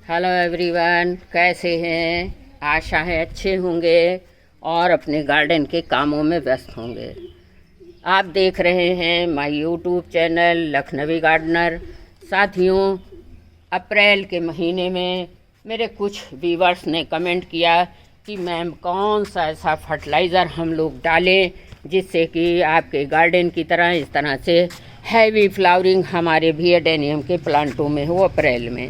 Hello everyone, कैसे हैं? आशा है अच्छे होंगे और अपने गार्डन के कामों में व्यस्त होंगे। आप देख रहे हैं my YouTube channel Lakhnavi gardener. साथियों, अप्रैल के महीने में मेरे कुछ व्यूवर्स ने कमेंट किया कि मैम कौन सा ऐसा फर्टिलाइज़र हम लोग डालें जिससे कि आपके गार्डन की तरह इस तरह से हैवी फ्लावरिंग हमारे भी एडेनियम के प्लांटों में हो अप्रैल में।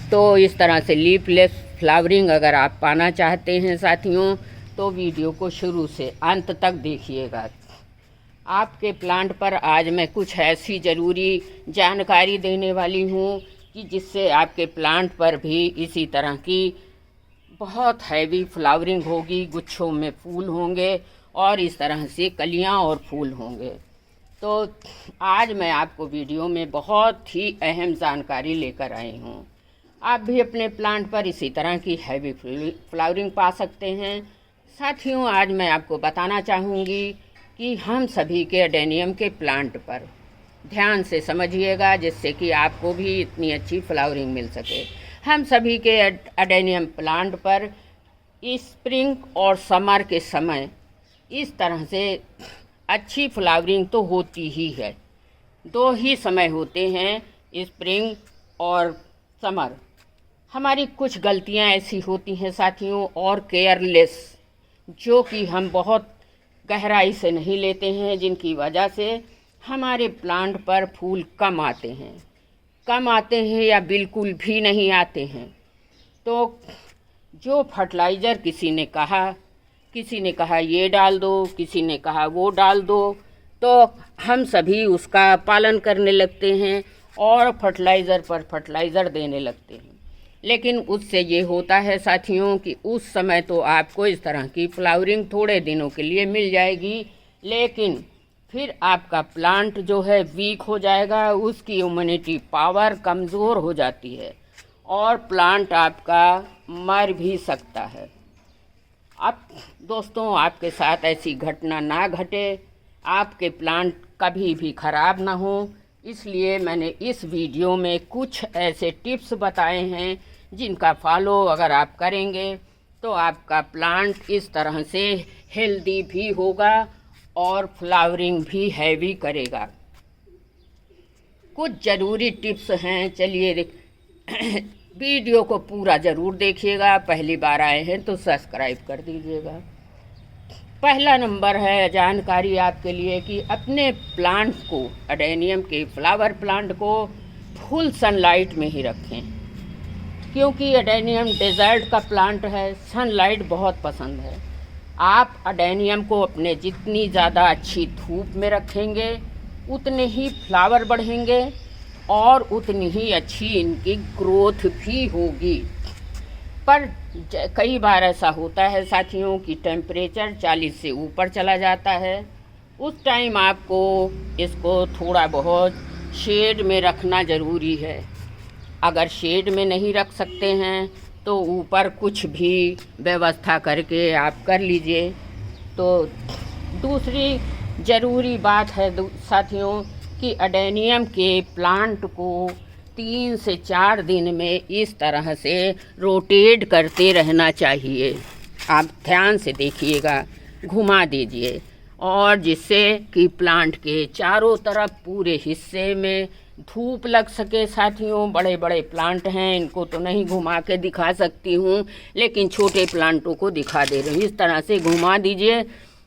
तो इस तरह से लीफलेस फ्लावरिंग अगर आप पाना चाहते हैं साथियों, तो वीडियो को शुरू से अंत तक देखिएगा। आपके प्लांट पर आज मैं कुछ ऐसी ज़रूरी जानकारी देने वाली हूँ कि जिससे आपके प्लांट पर भी इसी तरह की बहुत हैवी फ्लावरिंग होगी, गुच्छों में फूल होंगे और इस तरह से कलियाँ और फूल होंगे। तो आज मैं आपको वीडियो में बहुत ही अहम जानकारी लेकर आई हूँ। आप भी अपने प्लांट पर इसी तरह की हैवी फ्लावरिंग पा सकते हैं। साथियों, आज मैं आपको बताना चाहूँगी कि हम सभी के एडेनियम के प्लांट पर ध्यान से समझिएगा जिससे कि आपको भी इतनी अच्छी फ्लावरिंग मिल सके। हम सभी के एडेनियम प्लांट पर स्प्रिंग और समर के समय इस तरह से अच्छी फ्लावरिंग तो होती ही है। दो ही समय होते हैं, स्प्रिंग और समर। हमारी कुछ गलतियां ऐसी होती हैं साथियों और केयरलेस, जो कि हम बहुत गहराई से नहीं लेते हैं, जिनकी वजह से हमारे प्लांट पर फूल कम आते हैं या बिल्कुल भी नहीं आते हैं। तो जो फर्टिलाइज़र किसी ने कहा ये डाल दो, किसी ने कहा वो डाल दो, तो हम सभी उसका पालन करने लगते हैं और फर्टिलाइज़र पर फर्टिलाइज़र देने लगते हैं। लेकिन उससे ये होता है साथियों कि उस समय तो आपको इस तरह की फ्लावरिंग थोड़े दिनों के लिए मिल जाएगी, लेकिन फिर आपका प्लांट जो है वीक हो जाएगा, उसकी इम्यूनिटी पावर कमज़ोर हो जाती है और प्लांट आपका मर भी सकता है। अब दोस्तों, आपके साथ ऐसी घटना ना घटे, आपके प्लांट कभी भी ख़राब ना हो, इसलिए मैंने इस वीडियो में कुछ ऐसे टिप्स बताए हैं जिनका फॉलो अगर आप करेंगे तो आपका प्लांट इस तरह से हेल्दी भी होगा और फ्लावरिंग भी हैवी करेगा। कुछ ज़रूरी टिप्स हैं, चलिए वीडियो को पूरा ज़रूर देखिएगा। पहली बार आए हैं तो सब्सक्राइब कर दीजिएगा। पहला नंबर है जानकारी आपके लिए कि अपने प्लांट को, एडेनियम के फ्लावर प्लांट को फुल सनलाइट में ही रखें, क्योंकि एडेनियम डेजर्ट का प्लांट है, सनलाइट बहुत पसंद है। आप एडेनियम को अपने जितनी ज़्यादा अच्छी धूप में रखेंगे उतने ही फ्लावर बढ़ेंगे और उतनी ही अच्छी इनकी ग्रोथ भी होगी। पर कई बार ऐसा होता है साथियों कि टेम्परेचर 40 से ऊपर चला जाता है। उस टाइम आपको इसको थोड़ा बहुत शेड में रखना ज़रूरी है। अगर शेड में नहीं रख सकते हैं तो ऊपर कुछ भी व्यवस्था करके आप कर लीजिए। तो दूसरी ज़रूरी बात है साथियों कि एडेनियम के प्लांट को 3 से 4 दिन में इस तरह से रोटेट करते रहना चाहिए। आप ध्यान से देखिएगा, घुमा दीजिए, और जिससे कि प्लांट के चारों तरफ पूरे हिस्से में धूप लग सके। साथियों, बड़े बड़े प्लांट हैं, इनको तो नहीं घुमा के दिखा सकती हूँ, लेकिन छोटे प्लांटों को दिखा दे रही हूँ। इस तरह से घुमा दीजिए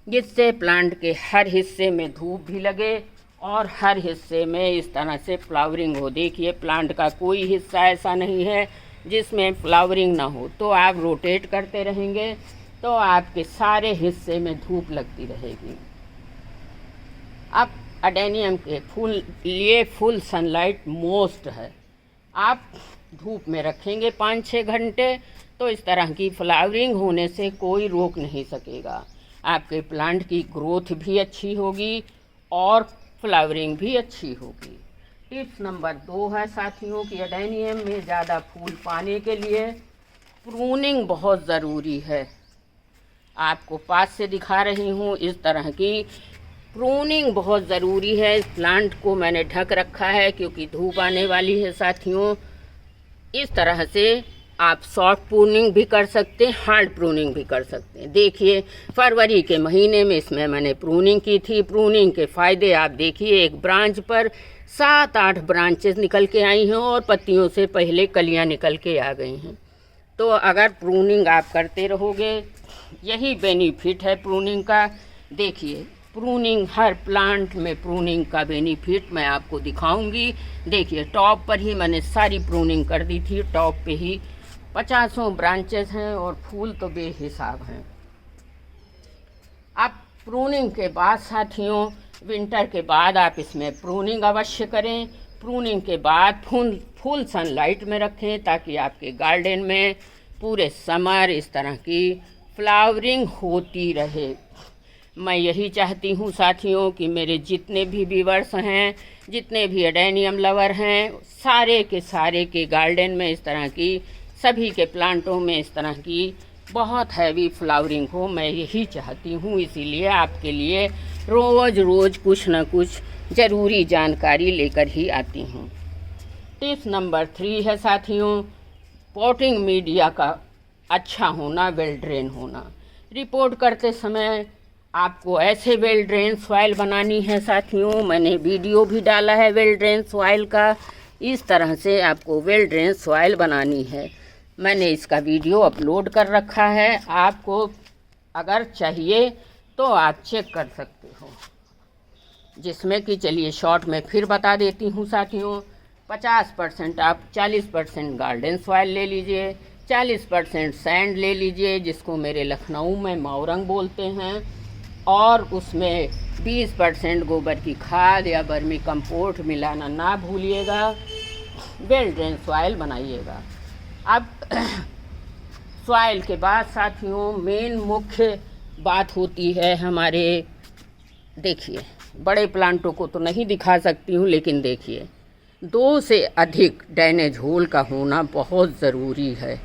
जिससे प्लांट के हर हिस्से में धूप भी लगे और हर हिस्से में इस तरह से फ्लावरिंग हो। देखिए, प्लांट का कोई हिस्सा ऐसा नहीं है जिसमें फ्लावरिंग ना हो। तो आप रोटेट करते रहेंगे तो आपके सारे हिस्से में धूप लगती रहेगी। अब एडेनियम के फुल सनलाइट मोस्ट है। आप धूप में रखेंगे 5-6 घंटे तो इस तरह की फ्लावरिंग होने से कोई रोक नहीं सकेगा। आपके प्लांट की ग्रोथ भी अच्छी होगी और फ्लावरिंग भी अच्छी होगी। टिप्स नंबर 2 है साथियों कि एडेनियम में ज़्यादा फूल पाने के लिए प्रूनिंग बहुत ज़रूरी है। आपको पास से दिखा रही हूँ, इस तरह की प्रूनिंग बहुत ज़रूरी है। इस प्लांट को मैंने ढक रखा है क्योंकि धूप आने वाली है साथियों। इस तरह से आप सॉफ्ट प्रूनिंग भी कर सकते हैं, हार्ड प्रूनिंग भी कर सकते हैं। देखिए फरवरी के महीने में इसमें मैंने प्रूनिंग की थी। प्रूनिंग के फ़ायदे आप देखिए, एक ब्रांच पर 7-8 ब्रांचेस निकल के आई हैं और पत्तियों से पहले कलियां निकल के आ गई हैं। तो अगर प्रूनिंग आप करते रहोगे, यही बेनिफिट है प्रूनिंग का। देखिए प्रूनिंग, हर प्लांट में प्रूनिंग का बेनिफिट मैं आपको दिखाऊंगी। देखिए टॉप पर ही मैंने सारी प्रूनिंग कर दी थी, टॉप पे ही 50 ब्रांचेस हैं और फूल तो बेहिसाब हैं। अब प्रूनिंग के बाद साथियों, विंटर के बाद आप इसमें प्रूनिंग अवश्य करें। प्रूनिंग के बाद फुल सनलाइट में रखें ताकि आपके गार्डन में पूरे समर इस तरह की फ्लावरिंग होती रहे। मैं यही चाहती हूँ साथियों कि मेरे जितने भी व्यूअर्स हैं, जितने भी एडेनियम लवर हैं, सारे के गार्डन में इस तरह की, सभी के प्लांटों में इस तरह की बहुत हैवी फ्लावरिंग हो। मैं यही चाहती हूँ, इसीलिए आपके लिए रोज़ कुछ न कुछ ज़रूरी जानकारी लेकर ही आती हूँ। टिप्स नंबर 3 है साथियों, पॉटिंग मीडिया का अच्छा होना, वेल ड्रेन होना। रिपोर्ट करते समय आपको ऐसे वेल ड्रेन सॉइल बनानी है साथियों। मैंने वीडियो भी डाला है वेल ड्रेन सॉइल का। इस तरह से आपको वेल ड्रेन सॉइल बनानी है। मैंने इसका वीडियो अपलोड कर रखा है, आपको अगर चाहिए तो आप चेक कर सकते हो। जिसमें कि चलिए शॉर्ट में फिर बता देती हूँ साथियों। 50% आप 40% गार्डन सॉइल ले लीजिए, 40% सैंड ले लीजिए, जिसको मेरे लखनऊ में मौरंग बोलते हैं, और उसमें 20% गोबर की खाद या वर्मी कंपोस्ट मिलाना ना भूलिएगा। वेल ड्रेन सॉइल बनाइएगा। अब सॉइल के बाद साथियों मेन मुख्य बात होती है हमारे, देखिए बड़े प्लांटों को तो नहीं दिखा सकती हूँ, लेकिन देखिए 2 से अधिक ड्रेनेज होल का होना बहुत ज़रूरी है।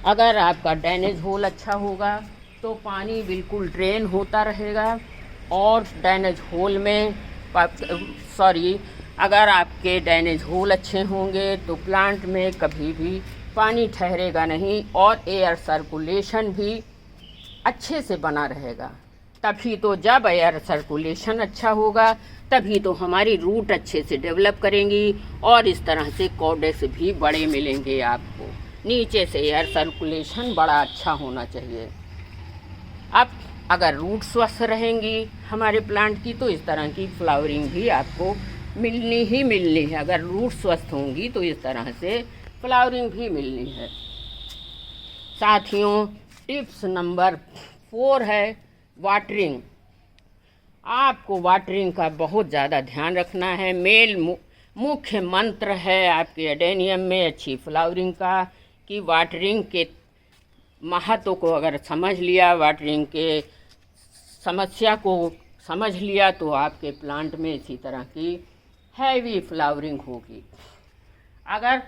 अगर आपका ड्रेनेज होल अच्छा होगा तो पानी बिल्कुल ड्रेन होता रहेगा, और ड्रेनेज होल में अगर आपके ड्रेनेज होल अच्छे होंगे तो प्लांट में कभी भी पानी ठहरेगा नहीं और एयर सर्कुलेशन भी अच्छे से बना रहेगा। तभी तो, जब एयर सर्कुलेशन अच्छा होगा तभी तो हमारी रूट अच्छे से डेवलप करेंगी और इस तरह से कॉडेक्स भी बड़े मिलेंगे आपको। नीचे से एयर सर्कुलेशन बड़ा अच्छा होना चाहिए। अब अगर रूट स्वस्थ रहेंगी हमारे प्लांट की तो इस तरह की फ्लावरिंग भी आपको मिलनी ही मिलनी है। अगर रूट स्वस्थ होंगी तो इस तरह से फ्लावरिंग भी मिलनी है। साथियों टिप्स नंबर 4 है वाटरिंग। आपको वाटरिंग का बहुत ज़्यादा ध्यान रखना है। मुख्य मंत्र है आपके एडेनियम में अच्छी फ्लावरिंग का, कि वाटरिंग के महत्व को अगर समझ लिया, वाटरिंग के समस्या को समझ लिया, तो आपके प्लांट में इसी तरह की हैवी फ्लावरिंग होगी। अगर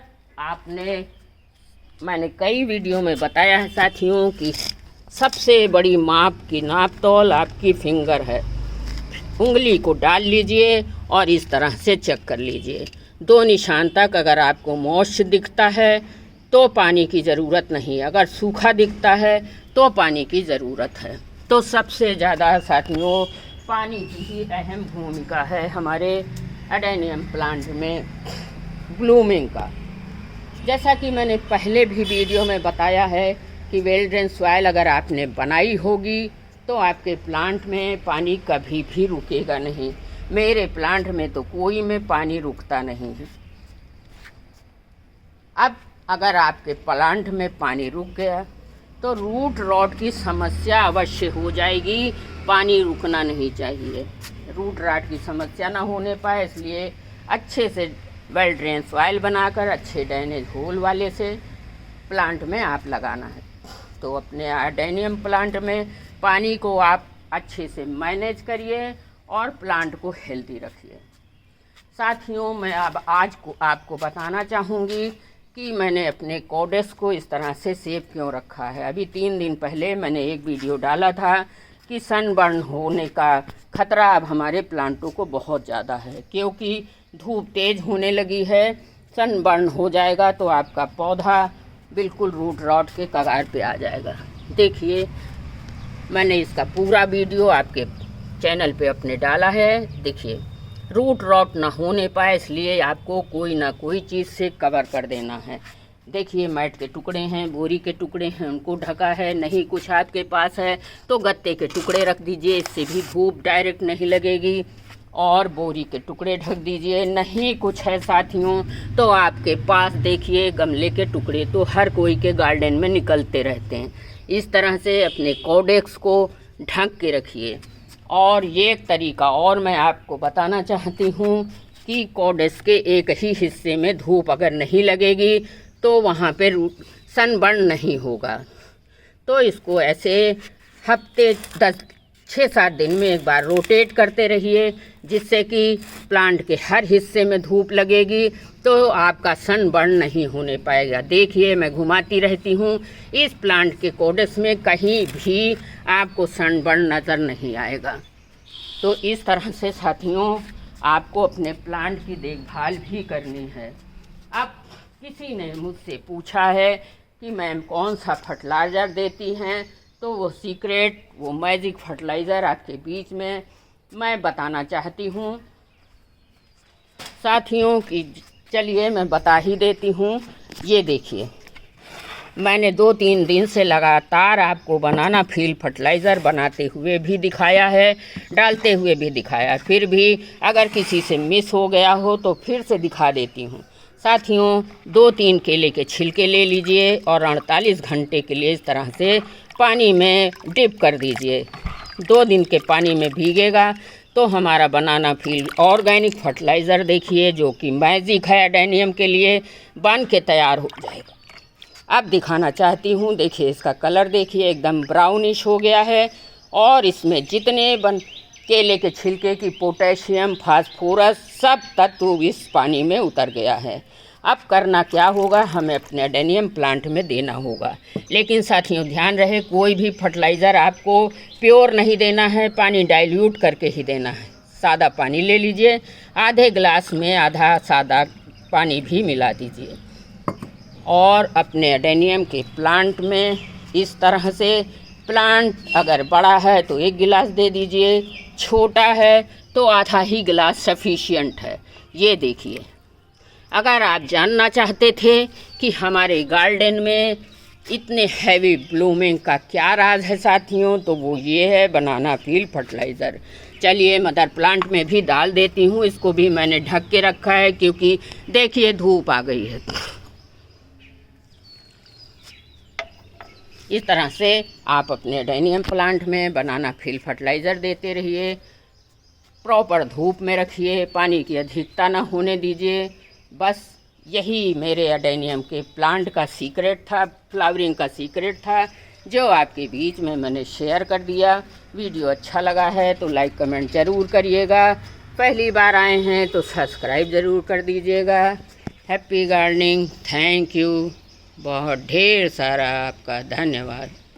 मैंने कई वीडियो में बताया है साथियों कि सबसे बड़ी माप की नापतोल आपकी फिंगर है। उंगली को डाल लीजिए और इस तरह से चेक कर लीजिए। 2 निशान तक अगर आपको मॉइस्ट दिखता है तो पानी की ज़रूरत नहीं, अगर सूखा दिखता है तो पानी की ज़रूरत है। तो सबसे ज़्यादा साथियों पानी की ही अहम भूमिका है हमारे एडेनियम प्लांट में ब्लूमिंग का। जैसा कि मैंने पहले भी वीडियो में बताया है कि वेल ड्रेन सॉइल अगर आपने बनाई होगी तो आपके प्लांट में पानी कभी भी रुकेगा नहीं। मेरे प्लांट में तो कोई में पानी रुकता नहीं है। अब अगर आपके प्लांट में पानी रुक गया तो रूट रॉट की समस्या अवश्य हो जाएगी। पानी रुकना नहीं चाहिए, रूट रॉट की समस्या ना होने पाए, इसलिए अच्छे से वेल ड्रेन सॉइल बनाकर अच्छे ड्रेनेज होल वाले से प्लांट में आप लगाना है। तो अपने एडेनियम प्लांट में पानी को आप अच्छे से मैनेज करिए और प्लांट को हेल्दी रखिए। साथियों मैं अब आज को आपको बताना चाहूँगी कि मैंने अपने कॉडेक्स को इस तरह से सेव क्यों रखा है। अभी 3 दिन पहले मैंने एक वीडियो डाला था कि सनबर्न होने का खतरा अब हमारे प्लांटों को बहुत ज़्यादा है, क्योंकि धूप तेज़ होने लगी है। सनबर्न हो जाएगा तो आपका पौधा बिल्कुल रूट रॉट के कगार पे आ जाएगा। देखिए, मैंने इसका पूरा वीडियो आपके चैनल पे अपने डाला है। देखिए, रूट रॉट ना होने पाए इसलिए आपको कोई ना कोई चीज़ से कवर कर देना है। देखिए, मैट के टुकड़े हैं, बोरी के टुकड़े हैं, उनको ढका है। नहीं कुछ आपके पास है तो गत्ते के टुकड़े रख दीजिए, इससे भी धूप डायरेक्ट नहीं लगेगी। और बोरी के टुकड़े ढक दीजिए। नहीं कुछ है साथियों तो आपके पास देखिए गमले के टुकड़े तो हर कोई के गार्डन में निकलते रहते हैं। इस तरह से अपने कॉडेक्स को ढक के रखिए। और ये एक तरीका और मैं आपको बताना चाहती हूँ कि कॉडेक्स के एक ही हिस्से में धूप अगर नहीं लगेगी तो वहाँ पे सनबर्न नहीं होगा। तो इसको ऐसे हफ्ते 6-7 दिन में एक बार रोटेट करते रहिए, जिससे कि प्लांट के हर हिस्से में धूप लगेगी तो आपका सनबर्न नहीं होने पाएगा। देखिए, मैं घुमाती रहती हूँ, इस प्लांट के कॉडेक्स में कहीं भी आपको सनबर्न नज़र नहीं आएगा। तो इस तरह से साथियों आपको अपने प्लांट की देखभाल भी करनी है। अब किसी ने मुझसे पूछा है कि मैम कौन सा फर्टिलाइज़र देती हैं, तो वो सीक्रेट, वो मैजिक फर्टिलाइज़र आपके बीच में मैं बताना चाहती हूँ साथियों कि चलिए मैं बता ही देती हूँ। ये देखिए, मैंने 2-3 दिन से लगातार आपको बनाना फील्ड फर्टिलाइज़र बनाते हुए भी दिखाया है, डालते हुए भी दिखाया। फिर भी अगर किसी से मिस हो गया हो तो फिर से दिखा देती हूँ साथियों। 2-3 केले के छिलके ले लीजिए और 48 घंटे के लिए इस तरह से पानी में डिप कर दीजिए। 2 दिन के पानी में भीगेगा तो हमारा बनाना फील्ड ऑर्गेनिक फर्टिलाइज़र देखिए, जो कि मैजिक है एडेनियम के लिए, बन के तैयार हो जाएगा। अब दिखाना चाहती हूँ, देखिए इसका कलर देखिए एकदम ब्राउनिश हो गया है। और इसमें जितने केले के छिलके की पोटेशियम, फास्फोरस सब तत्व इस पानी में उतर गया है। अब करना क्या होगा, हमें अपने एडेनियम प्लांट में देना होगा। लेकिन साथियों ध्यान रहे, कोई भी फर्टिलाइज़र आपको प्योर नहीं देना है, पानी डाइल्यूट करके ही देना है। सादा पानी ले लीजिए, आधे गिलास में आधा सादा पानी भी मिला दीजिए। और अपने एडेनियम के प्लांट में इस तरह से, प्लांट अगर बड़ा है तो 1 गिलास दे दीजिए, छोटा है तो आधा ही गिलास सफिशिएंट है। ये देखिए, अगर आप जानना चाहते थे कि हमारे गार्डन में इतने हैवी ब्लूमिंग का क्या राज है साथियों, तो वो ये है बनाना फील्ड फर्टिलाइज़र। चलिए मदर प्लांट में भी डाल देती हूँ, इसको भी मैंने ढक के रखा है क्योंकि देखिए धूप आ गई है। इस तरह से आप अपने एडेनियम प्लांट में बनाना फील्ड फर्टिलाइज़र देते रहिए। प्रॉपर धूप में रखिए, पानी की अधिकता ना होने दीजिए। बस यही मेरे एडेनियम के प्लांट का सीक्रेट था, फ्लावरिंग का सीक्रेट था, जो आपके बीच में मैंने शेयर कर दिया। वीडियो अच्छा लगा है तो लाइक कमेंट ज़रूर करिएगा। पहली बार आए हैं तो सब्सक्राइब ज़रूर कर दीजिएगा। हैप्पी गार्डनिंग, थैंक यू, बहुत ढेर सारा आपका धन्यवाद।